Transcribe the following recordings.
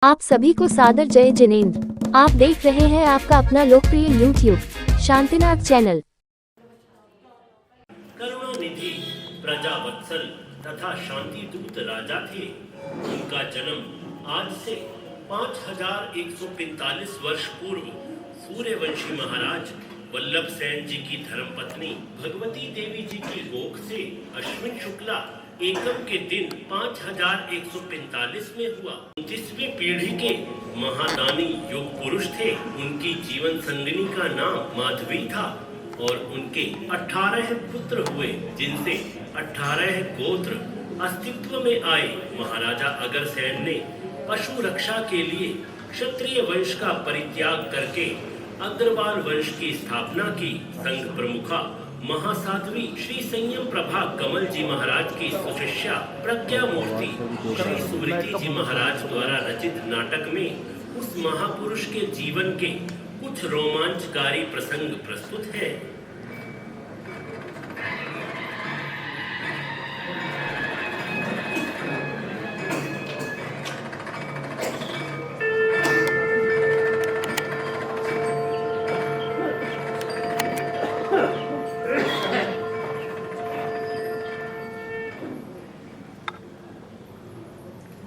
आप सभी को सादर जय जिनेंद्र। आप देख रहे हैं आपका अपना लोकप्रिय YouTube शांतिनाथ चैनल। करुणानिधि प्रजावत्सल तथा शांति दूत राजा थे। उनका जन्म आज से 5145 वर्ष पूर्व सूर्यवंशी महाराज वल्लभ सेन जी की धर्मपत्नी भगवती देवी जी की गोख से अश्विन शुक्ला एकम के दिन 5145 में हुआ। 29वीं पीढ़ी के महादानी युग पुरुष थे। उनकी जीवन संगिनी का नाम माधवी था और उनके 18 पुत्र हुए, जिनसे 18 गोत्र अस्तित्व में आए। महाराजा अग्रसेन ने पशु रक्षा के लिए क्षत्रिय वंश का परित्याग करके अग्रवाल वंश की स्थापना की। संघ प्रमुखा महासाध्वी श्री संयम प्रभा कमल जी महाराज की सुशिष्या प्रज्ञा मूर्ति श्री सुमृति जी महाराज द्वारा रचित नाटक में उस महापुरुष के जीवन के कुछ रोमांचकारी प्रसंग प्रस्तुत हैं।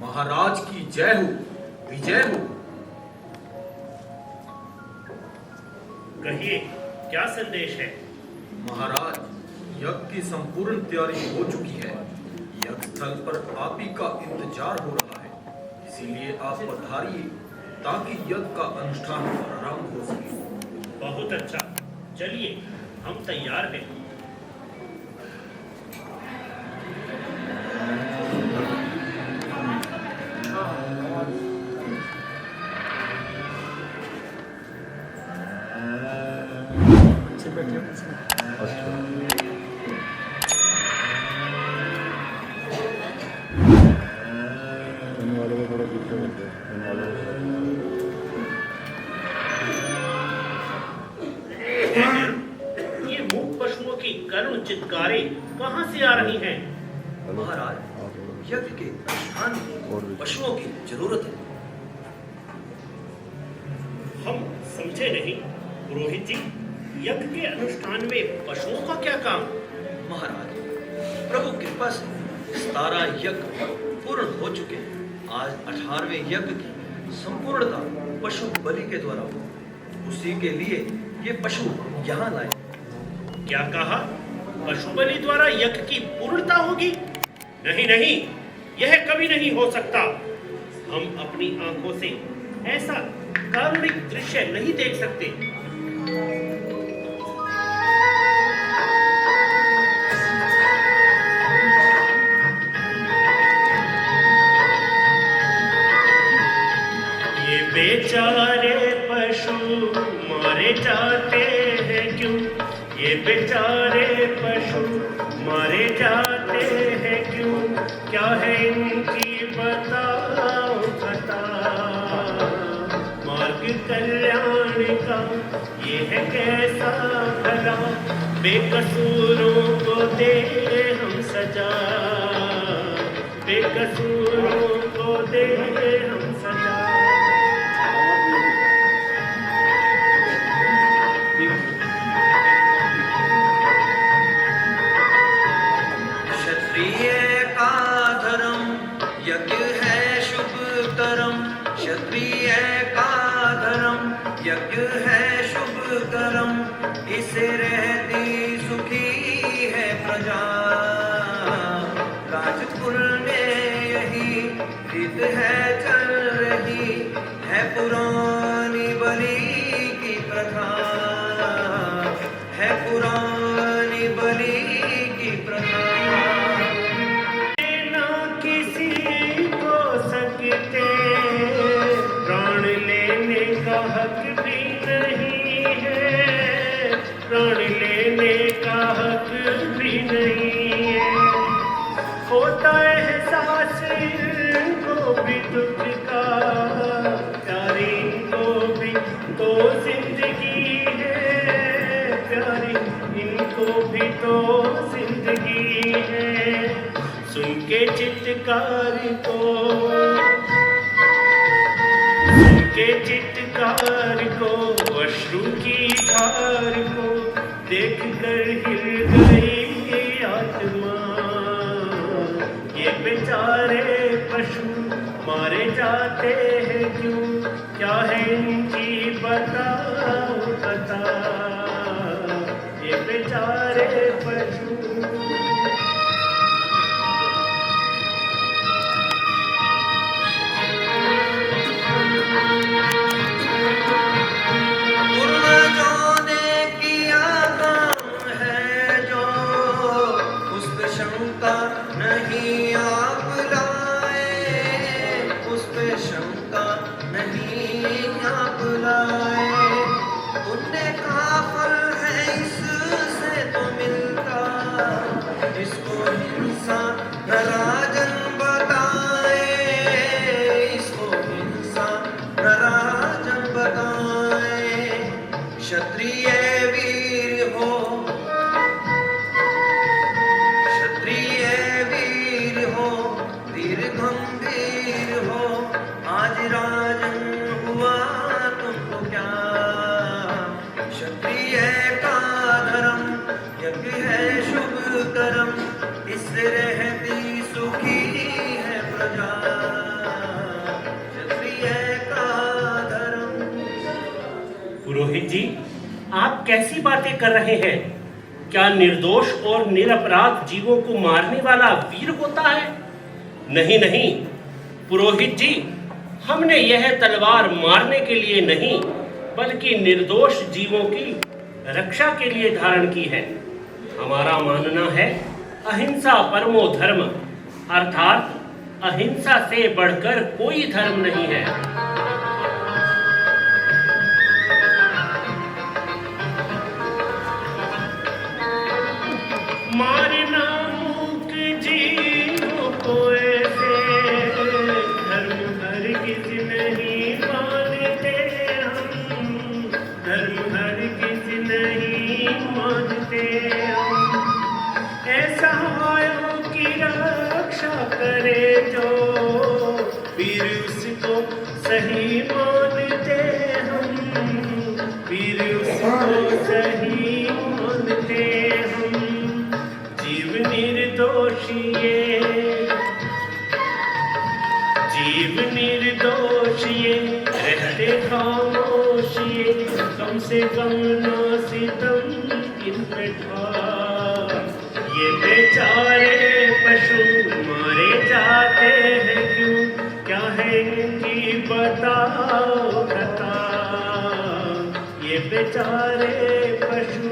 महाराज की जय हो, विजय हो। कहिए, क्या संदेश है? महाराज, यज्ञ की संपूर्ण तैयारी हो चुकी है। यज्ञ स्थल पर आप ही का इंतजार हो रहा है, इसीलिए आप पधारिए ताकि यज्ञ का अनुष्ठान प्रारंभ हो सके। बहुत अच्छा, चलिए हम तैयार हैं। ये मूक पशुओं की करुण चित्कारें कहां से आ रही हैं? महाराज, यज्ञ के अनुष्ठान में पशुओं की जरूरत है। हम समझे नहीं पुरोहित जी, यज्ञ के अनुष्ठान में पशुओं का क्या काम? महाराज, प्रभु कृपा से 17 यज्ञ पूर्ण हो चुके हैं। आज 18वें यज्ञ की संपूर्णता पशु बलि के द्वारा हो, उसी के लिए ये पशु यहाँ लाए। क्या कहा? पशु बलि द्वारा यज्ञ की पूर्णता होगी? नहीं नहीं, यह कभी नहीं हो सकता। हम अपनी आंखों से ऐसा कारुणिक दृश्य नहीं देख सकते। ये बेचारे पशु मारे जाते हैं क्यों? ये बेचारे पशु मारे जाते हैं क्यों? क्या है इनकी बताओ खता? मार्ग कल्याण का ये है कैसा भला? बेकसूरों को दे हम सजा, बेकसूरों को दे हम सजा। क्षत्रिय का धर्म यज्ञ है शुभ करम। क्षत्रिय का धर्म यज्ञ है शुभ करम। इसे रहती सुखी है प्रजा। राजकुल में यही रीत है चल रही है, पुरानी बलि की प्रथा है, पुरानी बलि की प्रथा। ना किसी को सकते प्राण लेने का हक भी नहीं है, प्राण लेने का हक भी नहीं है। होता एहसास इनको भी दुख का, प्यारी को भी तो जिंदगी है, प्यारी इनको भी तो जिंदगी है। सुन के चित्कार को उनके चित्कार को, अश्रु की धार को देख कर हिल गई आत्मा। ये बेचारे पशु मारे जाते हैं क्यों, क्या है इनकी बताओ बता। ये बेचारे पशु। पूर्वजों ने किया काम है जो, उस पे शंका नहीं आप लाए, उस पे शंका नहीं आप लाए। पुण्य का फल है इससे तो मिलता, इसको हिंसा न राजन बताए, इसको हिंसा न राजन बताए। क्षत्रिय वीर हो, क्षत्रिय वीर हो, वीर गंभीर हो, आज राजन हुआ तुमको क्या। क्षत्रिय का धर्म यज्ञ है शुभ कर्म, इससे रहती सुखी है प्रजा। क्षत्रिय का धर्म। पुरोहित जी, आप कैसी बातें कर रहे हैं? क्या निर्दोष और निरपराध जीवों को मारने वाला वीर होता है? नहीं नहीं पुरोहित जी, हमने यह तलवार मारने के लिए नहीं बल्कि निर्दोष जीवों की रक्षा के लिए धारण की है। हमारा मानना है अहिंसा परमो धर्म, अर्थात अहिंसा से बढ़कर कोई धर्म नहीं है। मारना मूक जीवों को ऐसे, धर्म हरगिज नहीं मानते हम, धर्म हरगिज नहीं मानते हम। ऐसा आयों की रक्षा करे जो, वीर उसको सही मानते हम, वीर उसको सही मानते हम। जीव निर्दोष ये, जीव निर्दोष ये, रहते खामोश ये, कम से कम ना सितम इन पे ठा। ये बेचारे पशु मारे जाते हैं क्यों, क्या है इनकी बताओ कथा। ये बेचारे पशु।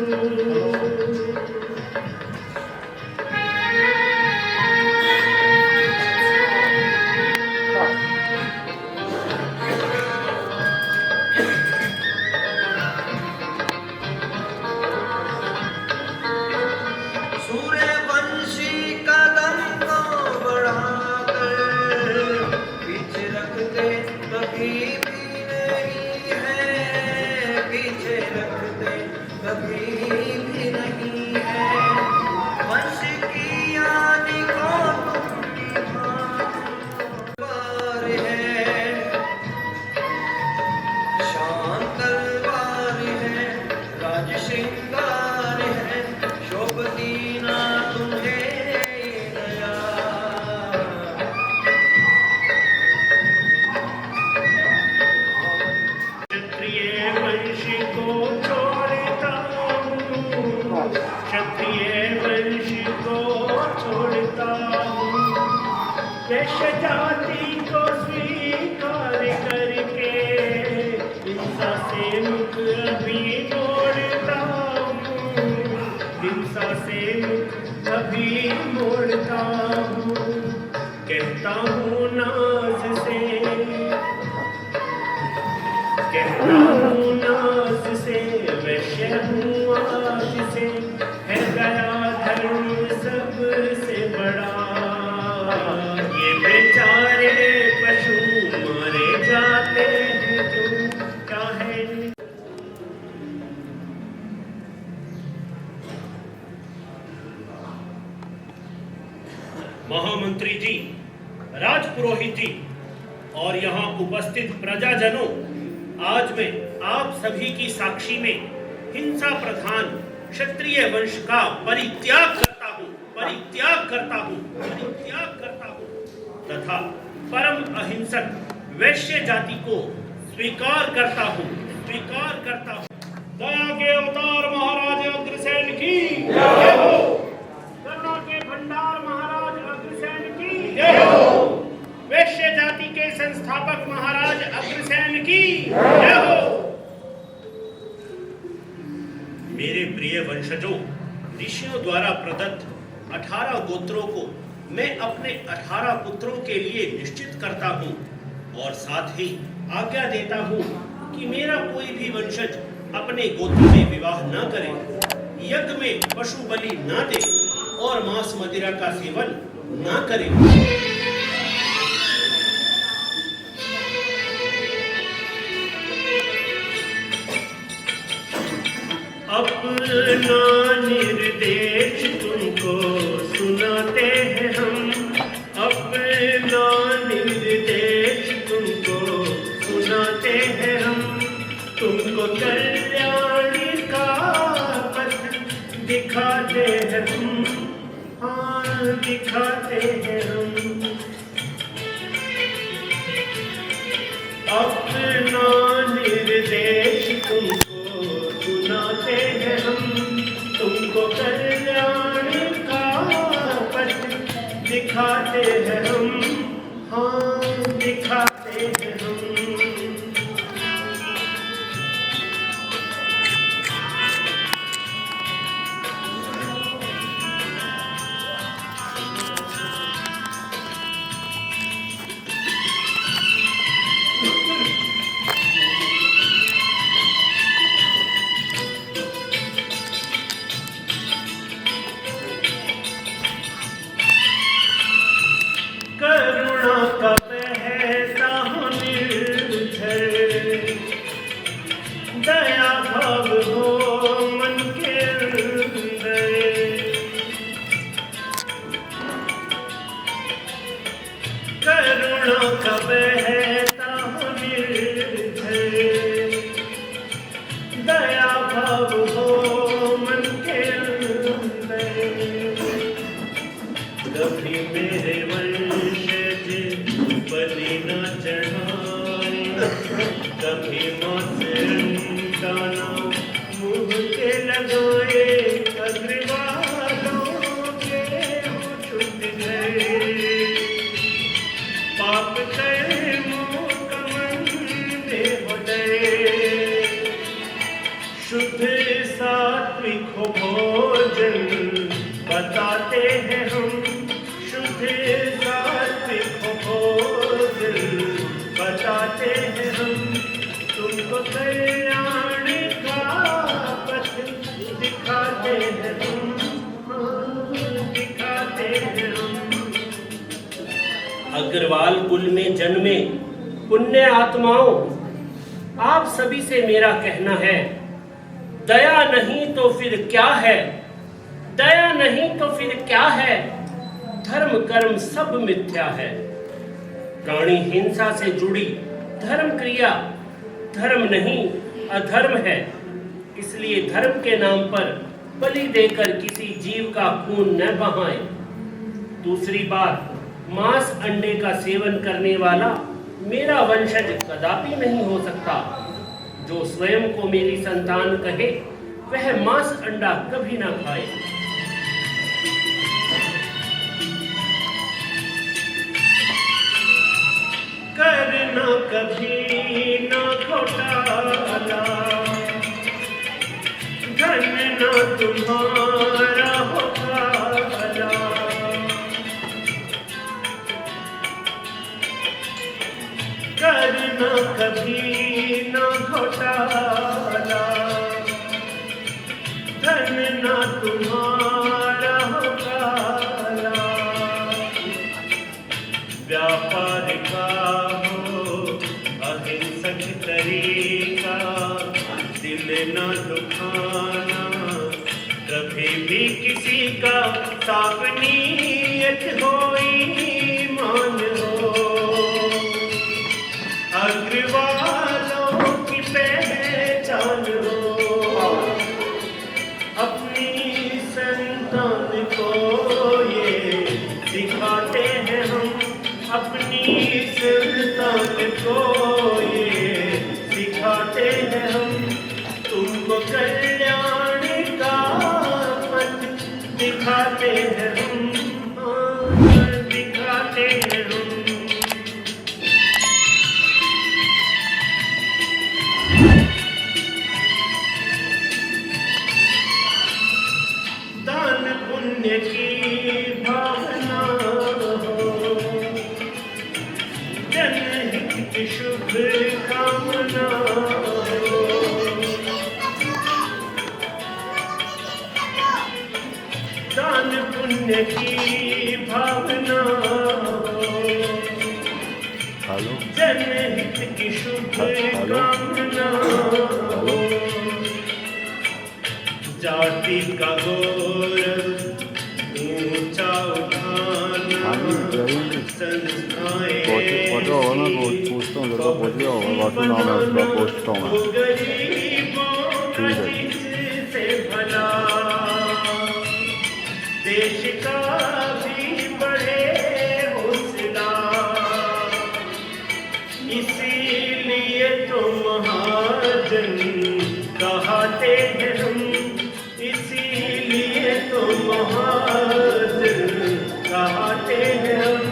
सूर्यवंशी कदम को बढ़ाकर पीछे रखते कभी भी नहीं है, पीछे रखते कभी भी नहीं है। वंश की यानी को तलवार है, शान तलवार है, राज श्रृंगार है, शोभती ना तुम्हें दया। क्षत्रिय वंश को छोड़ता हूँ, क्षत्रिय वंश को छोड़ता हूँ। वैश्य जाति को स्वीकार करके हिंसा से मुख अभी मोड़ता हूँ, हिंसा से मुख अभी मोड़ता हूँ। कहता हूँ नाज से, कहता हूँ नाज से, वैश्य हूँ आज से, है गया धर्म सबसे बड़ा। ये बेचारे पशु मारे जाते हैं क्यों, क्या है। महामंत्री जी, राजपुरोहित जी और यहाँ उपस्थित प्रजाजनों, आज मैं आप सभी की साक्षी में हिंसा प्रधान क्षत्रिय वंश का परित्याग करता हूँ तथा परम अहिंसक वैश्य जाति को स्वीकार करता हूँ। दया के अवतार महाराज अग्रसेन की जय हो। करुणा के भंडार महाराज अग्रसेन की जय हो। वैश्य जाति के संस्थापक महाराज अग्रसेन की जय हो। मेरे प्रिय वंशजों, ऋषियों द्वारा प्रदत्त 18 गोत्रों को मैं अपने 18 पुत्रों के लिए निश्चित करता हूँ और साथ ही आज्ञा देता हूँ कि मेरा कोई भी वंशज अपने गोत्र में विवाह न करे, यज्ञ में पशु बलि न दे और मांस मदिरा का सेवन न करे। अपना निर्देश तुमको सुनाते हैं हम, अपना निर्देश तुमको सुनाते हैं हम। तुमको कल्याण का पथ दिखाते हैं हम, हाँ दिखाते हैं हम। अपना निर्देश तुमको सुनाते हैं हम, तुमको कल्याण का पथ दिखाते हैं हम, हाँ दिखाते हैं हम। करुणा का बहता हूँ निर्झर, दया भाव हो मन के अंदर। करुणा का बहता हूँ निर्झर, दया भाव हो मन के अंदर। कभी मेरे वंशज बलि न चढ़ाए, कभी मांस दाना मुँह के लगाए। अग्रवालों के हो छूट गए, पाप कर्मों का मंदे हो गए। शुद्ध सात्विक हो भोजन बताते हैं हम, सात्विक भोजन बताते हैं हम। तुमको कल्याण का पथ दिखाते हैं हम, दिखाते हैं हम। अग्रवाल कुल में जन्मे पुण्य आत्माओं, आप सभी से मेरा कहना है, दया नहीं तो फिर क्या है, दया नहीं तो फिर क्या है। धर्म कर्म सब मिथ्या है। प्राणी हिंसा से जुड़ी धर्म क्रिया धर्म नहीं अधर्म है। इसलिए धर्म के नाम पर बलि देकर किसी जीव का खून न बहाएं। दूसरी बात, मांस अंडे का सेवन करने वाला मेरा वंशज कदापि नहीं हो सकता। जो स्वयं को मेरी संतान कहे वह मांस अंडा कभी ना खाए। करना कभी ना घोटाला, धन ना तुम्हारा हो काला। करना कभी ना घोटाला, धन ना तुम्हारा हो काला। व्यापार का अहिंसक तरीका, दिल न दुखाना कभी भी किसी का। साफ नीयत हो ईमान हो, की पहचान हो, अपनी संतान को ये दिखाते हैं हम, अपनी संतान को ये दिखाते हैं हम। तुमको कल्याण का पथ दिखाते हैं हम, दिखाते हैं हम। दान पुण्य की भावना हो, जनहित की शुभ कामना हो, दान पुण्य की भावना हो, जनहित की शुभ कामना हो। जाति का गौरव ऊंचा उठाना, संस्थाएं गरीबों का जिससे भला, देश का भी बढ़े हौसला, इसीलिए तो महाजन कहते हैं हम, इसीलिए तो महाजन कहते हैं हम।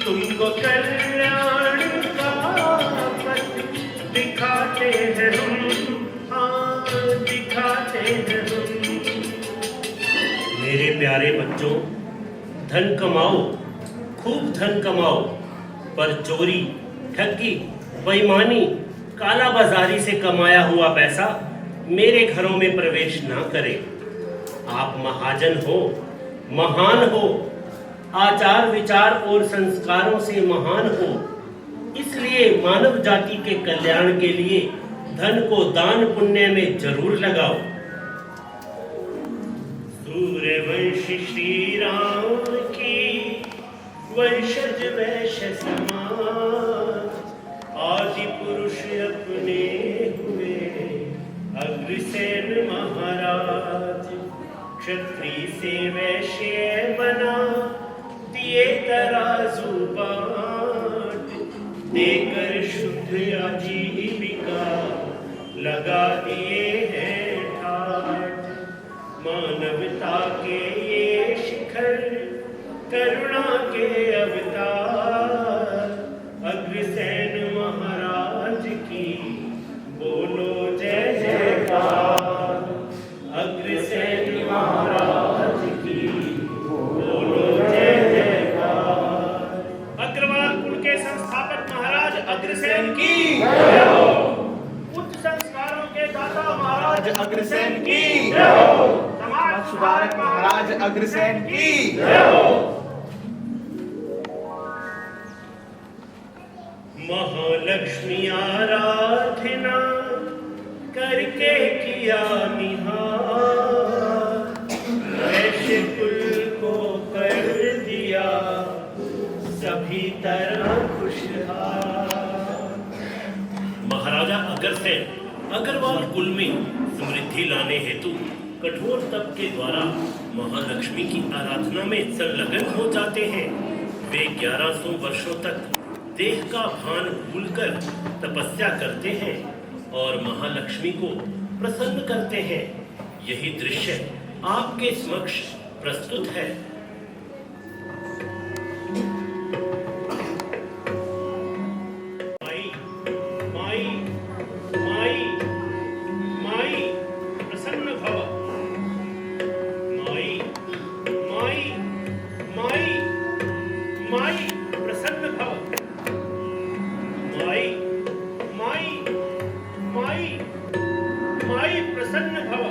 तुमको कल्याण का पथ दिखाते हैं हम, हाँ दिखाते हैं हम। मेरे प्यारे बच्चों, धन कमाओ, खूब धन कमाओ, पर चोरी, ठगी, बेईमानी, काला बाजारी से कमाया हुआ पैसा मेरे घरों में प्रवेश ना करें। आप महाजन हो, महान हो, आचार विचार और संस्कारों से महान हो, इसलिए मानव जाति के कल्याण के लिए धन को दान पुण्य में जरूर लगाओ। सूर्यवंशी श्री राम की वंशज वैश्य समाज, आदि पुरुष अपने हुए अग्रसेन महाराज। क्षत्रिय से वैश्य बना दिए तराजू बाट, देकर शुद्ध आजीविका लगा दिए हैं ठाट। मानवता के ये शिखर, करुणा के अवतार, अग्रसेन महाराज की बोलो जय जयकार। अग्रसेन महाराज की बोलो जय जयकार। अग्रवाल कुल के संस्थापक महाराज अग्रसेन की जय हो। उच्च संस्कारों के दाता महाराज अग्रसेन की जय हो। समाज सुधारक महाराज अग्रसेन की जय हो। महालक्ष्मी आराधना करके किया निहार, वैश्य कुल को कर दिया सभी तरह खुशहाल। महाराजा अग्रसेन अग्रवाल कुल में समृद्धि लाने हेतु कठोर तप के द्वारा महालक्ष्मी की आराधना में संलग्न हो जाते हैं। वे 1100 वर्षों तक देह का भान भूलकर तपस्या करते हैं और महालक्ष्मी को प्रसन्न करते हैं। यही दृश्य आपके समक्ष प्रस्तुत है। माई माई माई माई प्रसन्न भव। माई माई माई माई प्रसन्न भव। माई माई माई माई प्रसन्न भव।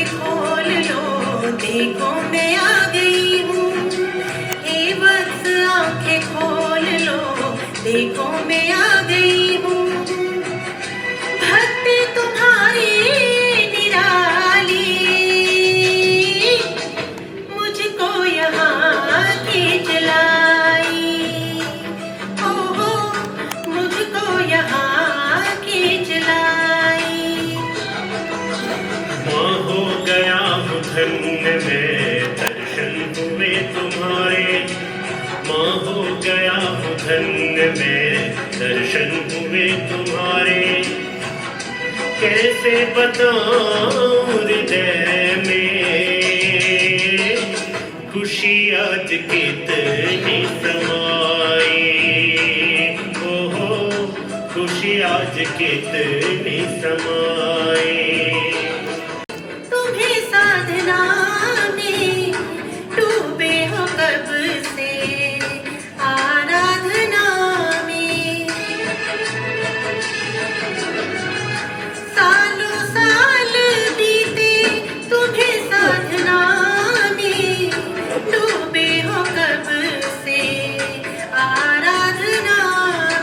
आंखें खोल लो, देखो मैं आ गई हूँ। हे वत्स आंखें खोल लो, देखो मैं आ गई हूँ। भक्ति तुम्हारी निराली, मुझको यहाँ खींच लाई। ओहो, मुझको यहाँ खींच लाई। माँ हो गया हूँ धन्य मैं, दर्शन हुए तुम्हारे। माँ हो गया हूँ धन्य मैं, दर्शन हुए तुम्हारे। कैसे बताऊं हृदय में, खुशी आज कितनी समाई। ओहो, खुशी आज कितनी समाई। तुम्हें साधना में डूबे हो कब से, आराधना में। सालों साल बीते तुम्हें साधना में डूबे हो कब से, आराधना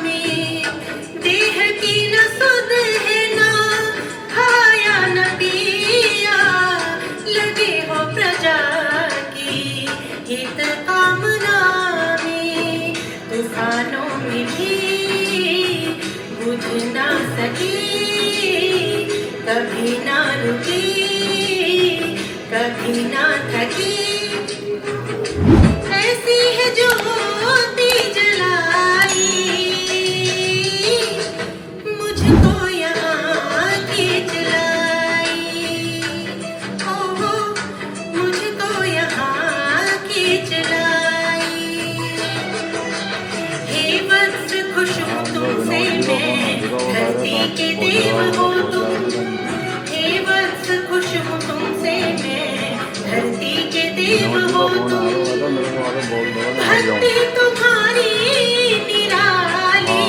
में। देह की न सुध है ना खाया न पिया, लगे हो प्रजा की हित कामना में। तूफानों में भी बुझ ना सकी, कभी ना रुकी, कभी ना थकी। ऐसी है ज्योति जलाई, मुझको यहाँ खींच लाई। ओहो, मुझको यहाँ खींच लाई। हे वत्स खुश हूँ तुमसे मैं, धरती के देव हो तुम। हे वत्स खुश हूँ तुमसे मैं, धरती के देव हो तुम। भक्ति तुम्हारी निराली,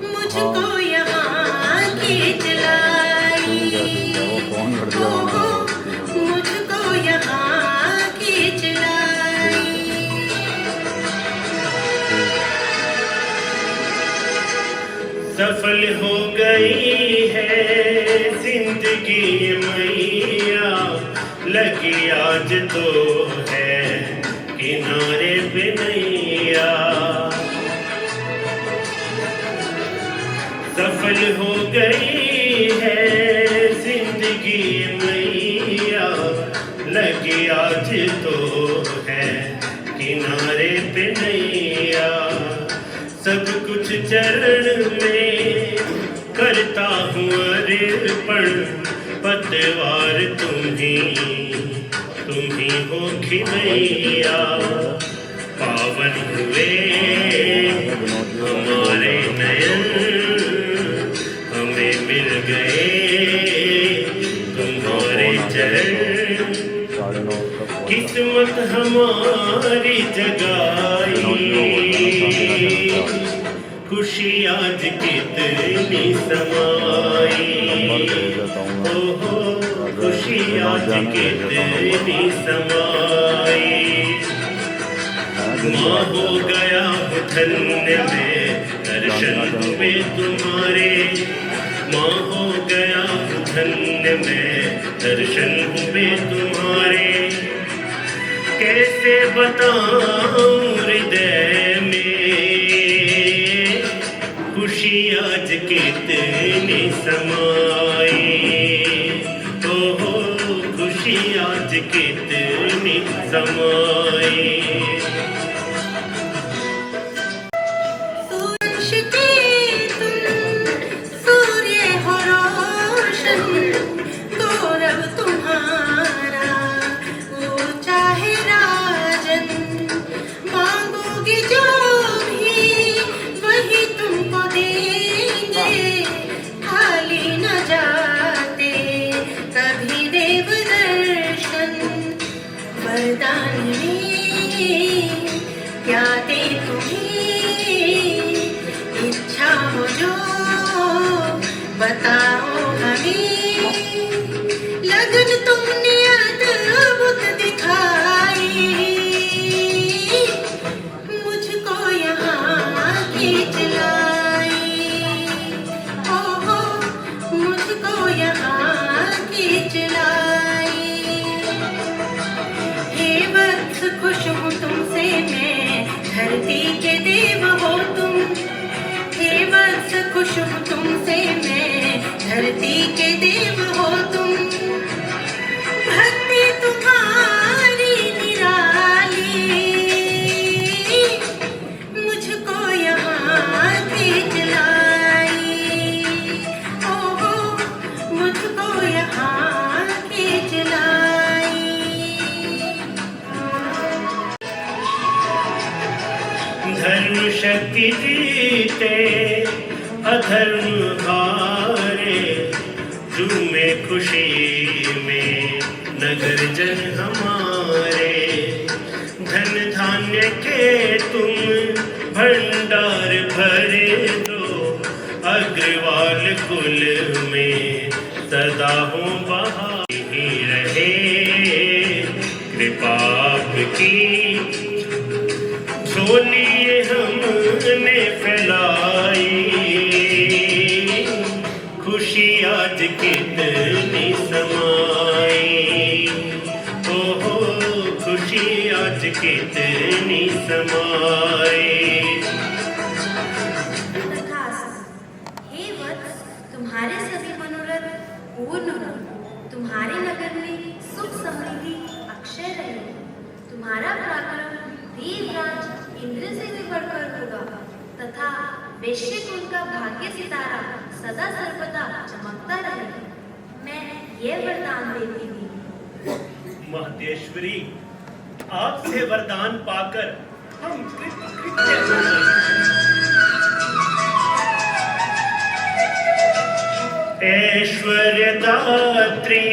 मुझको यहाँ खींच लाई। ओहो, मुझको यहाँ खींच लाई। सफल हो गई है जिंदगी मैया, लगी आज तो है किनारे पे नैया। सफल हो गई है जिंदगी मैया, लगी आज तो है किनारे पे नैया। सब कुछ चरण में करता हूँ अर्पण, पतवार तुम ही हो खिमैया। पावन हुए हमारे नयन, हमें मिल गए तुम्हारे चरण। किस्मत हमारी जगाई, खुशी आज कितनी समाई। ओहो, खुशी आज कितनी समाई। माँ हो गया हूँ धन्य मैं, दर्शन हुए तुम्हारे। माँ हो गया हूँ धन्य मैं, दर्शन हुए तुम्हारे। कैसे बताऊं हृदय में, खुशी आज कितनी समाई। ओहो, खुशी आज कितनी समाई। सूरज के तुम सूर्य हो रोशन, गौरव तुम्हारा ऊंचा है राजन। मांगोगे जो भी वही तुमको देंगे, खाली न जाते कभी देव दर्शन। वरदान में क्या दे तुम्हें, इच्छा हो जो बताओ हमें। वत्स खुश हूँ तुमसे मैं, धरती के देव हो तुम। भक्ति तुम्हारी निराली, मुझको यहाँ खींच लाई। ओ मुझको यहाँ खींच लाई। धर्म शक्ति जीते अधर्म हारे, झूमे खुशी में नगर जन हमारे। धन धान्य के तुम भंडार भरे दो, अग्रवाल कुल में सदा हो बहार ही रहे कृपा आपकी। झोलिए हमने फैलाई, खुशी आज कितनी समाई। ओहो खुशी आज कितनी समाई। तथास्तु। हे वत्स, तुम्हारे सभी मनोरथ पूर्ण हो। तुम्हारे नगर में सुख समृद्धि अक्षय रहे। तुम्हारा पराक्रम देवराज इंद्र से भी बढ़कर होगा, तथा वैश्य कुल का भाग्य सितारा सदा सर्वदा चमकता रहे। मैं ये वरदान देती हूँ। महदेश्वरी, आपसे वरदान पाकर हम कृतज्ञ हैं। ऐश्वर्य दात्री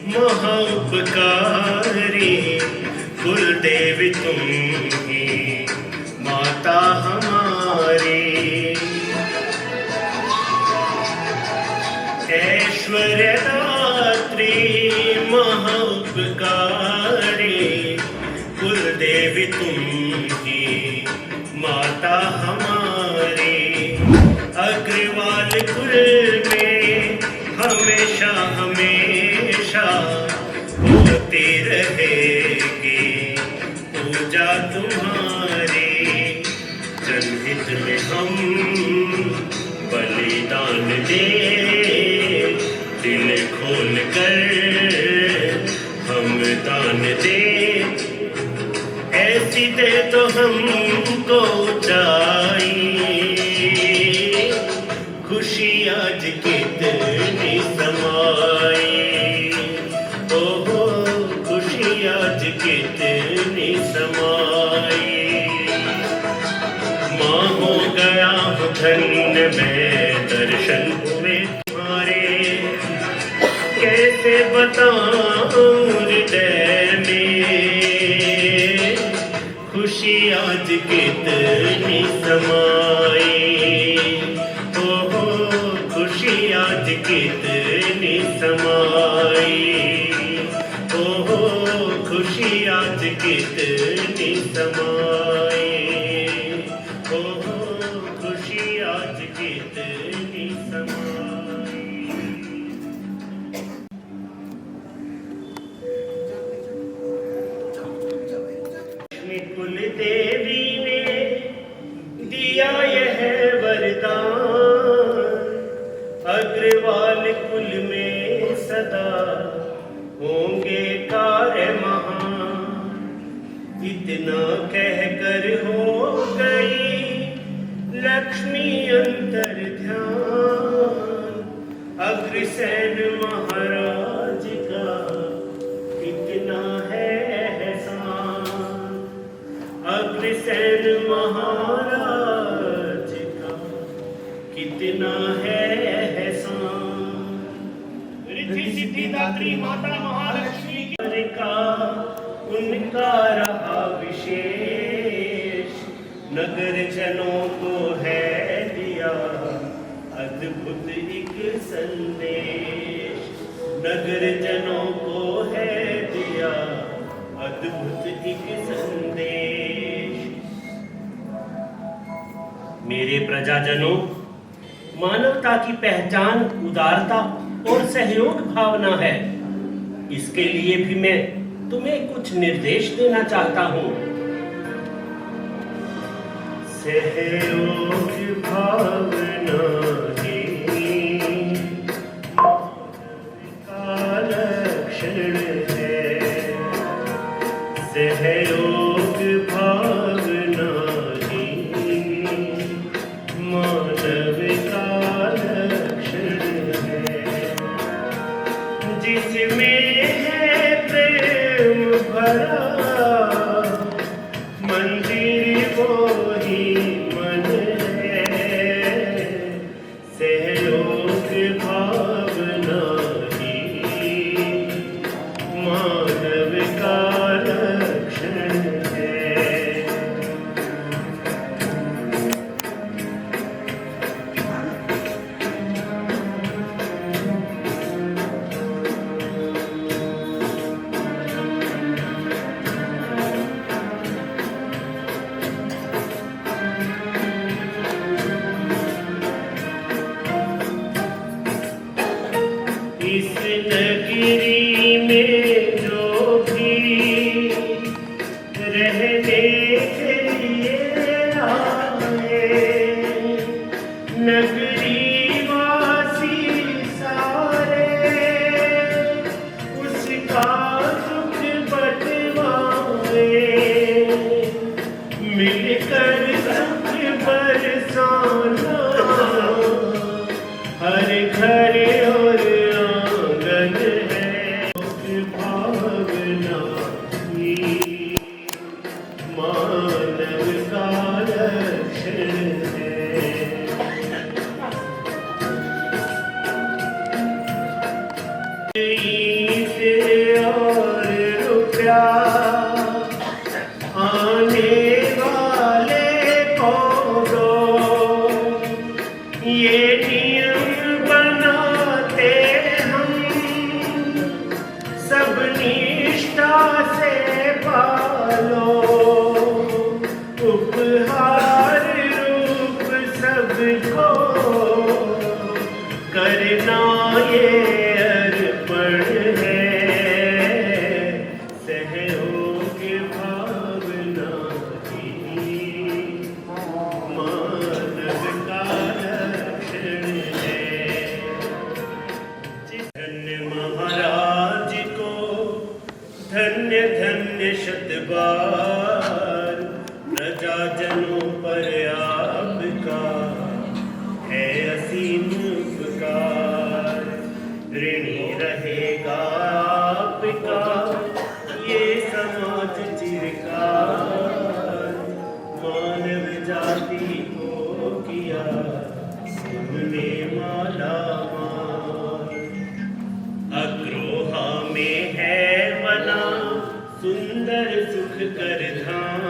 महाउपकारी, कुल देवी तुम ही माता हमारी। ऐश्वर्य दात्री महाउपकारी, कुल देवी तुम ही माता हमारी। अग्रवाल कुल में हमेशा हमेशा होती रहेगी पूजा तुम्हारी। जनहित में हम बलिदान दे, दिल खोल कर हम दान दे। ऐसी दे तो हमको ऊंचाई, खुशी आज कितनी समाई। ओहो खुशी आज कितनी समाई। माँ हो गया हूँ धन्य मैं, दर्शन हुए तुम्हारे। कैसे बताऊं हृदय में, खुशी आज कितनी समाई। ओहो खुशी आज कितनी समाई। ओहो खुशी आज कितनी समाई। ओहो खुशी आज कितनी समाई। लक्ष्मी कुल देवी ने दिया यह वरदान, अग्रवाल कुल में सदा होंगे कार्य महान। इतना कहकर हो गई लक्ष्मी अंतर ध्यान, अग्रसेन महाराज का कितना है एहसान। अग्रसेन महाराज का कितना है एहसान। रिद्धि सिद्धि दात्री माता महालक्ष्मी का उनका रहा विशेष, नगर जनों को है दिया अद्भुत एक संदेश। नगर जनों को है दिया अद्भुत एक संदेश। मेरे प्रजाजनों, मानवता की पहचान उदारता और सहयोग भावना है। इसके लिए भी मैं तुम्हें कुछ निर्देश देना चाहता हूं। सहयोग भावना ही का लक्षण है। सहयोग भावना ही मानव का लक्षण है। जिसमें है प्रेम भरा मंदिर वो ही मन है। सहयोग भावना ही मानव का लक्षण है। इस नगरी में जो भी रहने के लिए आए, नगरी वासी सारे उसका दुख बटवाए। मिलकर सुख बरसाना हर घर और आंगन है। भावना ही मानव का लक्षण है। ईद और रुपया आने वाले को दो, ये नियम बनाते हम सब निष्ठा से पालो। उपहार रूप सबको करना ये अर्पण है। सहयोग भावना ही मानव का लक्षण है। धन्य महाराज को धन्य धन्य शतबार, प्रजाजनों पर आपका है असीम उपकार। ऋणी रहेगा आपका ये समाज चिरकाल। मानव जाति को किया हमने माला माल। अग्रोहा में है बना सुंदर सुख कर धाम।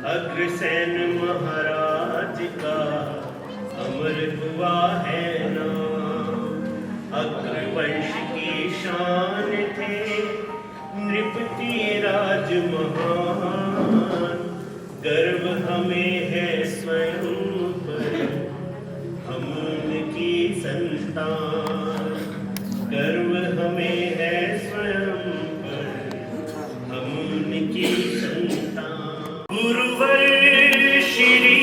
अग्रसेन महाराज का अमर हुआ है नाम। अग्रवंश की शान थे नृपति राज महान। गर्व हमें है स्वयं पर हम उनकी संतान। गर्व हमें है स्वयं पर हम उनकी संतान। गुरुवर श्री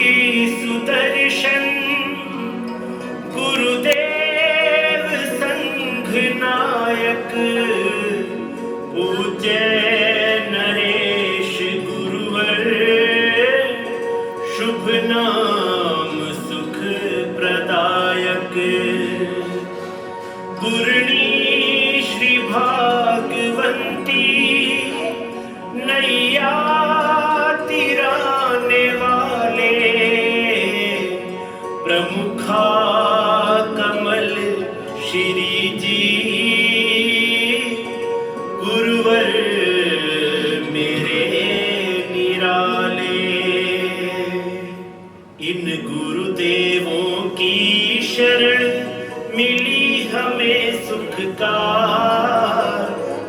सुदर्शन गुरुदेव संघ नायक, पूज्य नरेश गुरुवर शुभ नाम सुख प्रदायक। गुरणी श्री भागवंती नैया तिराने वाले। प्रमुखा कमल श्री जी गुरुवर मेरे निराले। इन गुरुदेवों की शरण मिली हमें सुख का।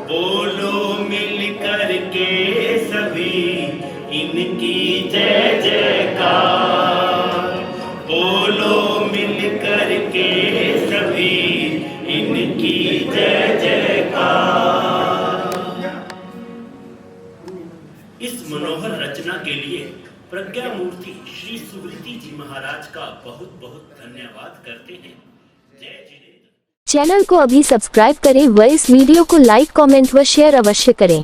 बोलो मिल कर के सभी इनकी जय जयकार। बोलो मिल कर के सभी इनकी जय जयकार। इस मनोहर रचना के लिए प्रज्ञा मूर्ति श्री सुकृति जी महाराज का बहुत बहुत धन्यवाद करते हैं। जय जिनेंद्र। चैनल को अभी सब्सक्राइब करें व इस वीडियो को लाइक कमेंट व शेयर अवश्य करें।